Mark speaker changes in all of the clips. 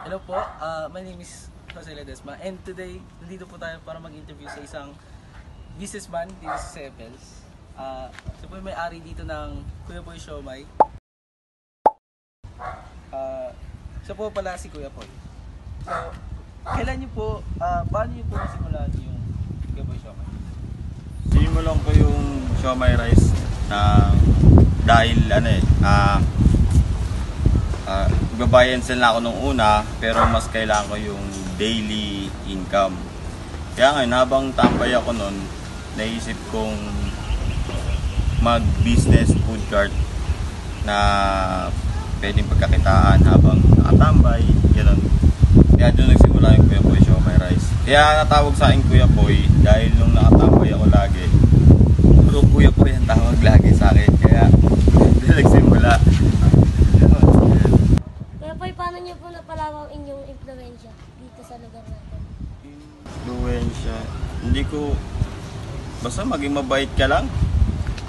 Speaker 1: Hello po, my name is Jose Ledesma and today nandito po tayo para mag-interview sa isang businessman dito sa Sepels. Siya po yung may-ari dito ng Kuya Poy Siomai. Siya po pala si Kuya Poy. So, kailan niyo po, paano niyo po nasimulan yung Kuya Poy Siomai?
Speaker 2: Sinimulan ko yung siomai rice dahil buy and sell na ako nung una, pero mas kailangan ko yung daily income. Kaya ngayon, habang tambay ako nun, naisip kong mag-business food cart na pwedeng pagkakitaan habang nakatambay, gano'n. Kaya doon nagsimula yung Kuya Poy Siomai Rice. Kaya natawag sa akin Kuya Poy dahil nung nakatambay ako lagi, puro Kuya Poy ang tawag lagi sa akin. Kaya doon nagsimula.
Speaker 3: Poy, paano niyo po napalawang inyong impluwensya dito sa lugar natin?
Speaker 2: Impluwensya? Hindi ko... Basta maging mabait ka lang.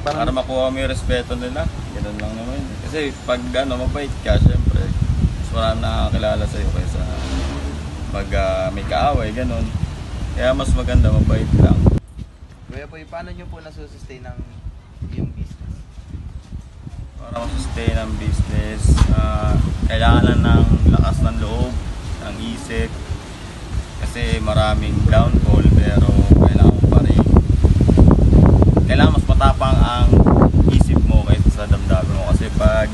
Speaker 2: Para makuha mo yung respeto nila. Ganun lang naman. Kasi pag mabait ka, syempre, mas marami nakakilala sa'yo kaysa may kaaway, ganun. Kaya mas maganda, mabait lang.
Speaker 4: Kuya Poy, paano niyo po nasusustain ng yung business?
Speaker 2: Para masustain ang business, kailangan ng lakas ng loob, ng isip. Kasi maraming downfall, pero kailangan mo pa rin. Kailangan mas matapang ang isip mo kaysa sa damdamin mo. Kasi pag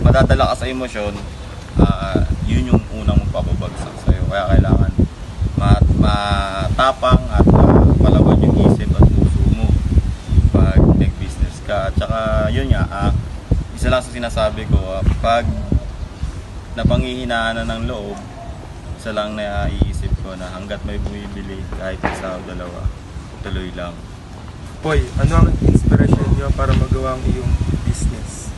Speaker 2: madadala ka sa emosyon, yun yung unang magpapabagsak sa'yo. Kaya kailangan matapang at palawan yung isip at puso mo pag nag-business ka. At saka yun nga, isa lang sa sinasabi ko, pag napanghihinaan na ng loob, isa lang na iisip ko na hanggat may bumibili kahit isa o dalawa, tuloy lang.
Speaker 5: Poy, ano ang inspiration niyo para magawa ang iyong business?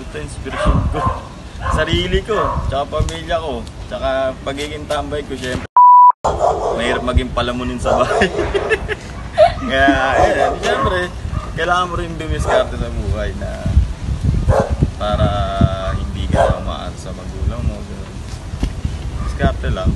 Speaker 2: Ito inspiration ko. Sarili ko, tsaka pamilya ko, tsaka pagiging tambay ko, syempre. Mahirap maging palamunin sa bahay. Kaya, syempre, kailangan mo rin dumiskarte sa buhay na para hindi ka tamaan sa magulang mo. Diskarte lang.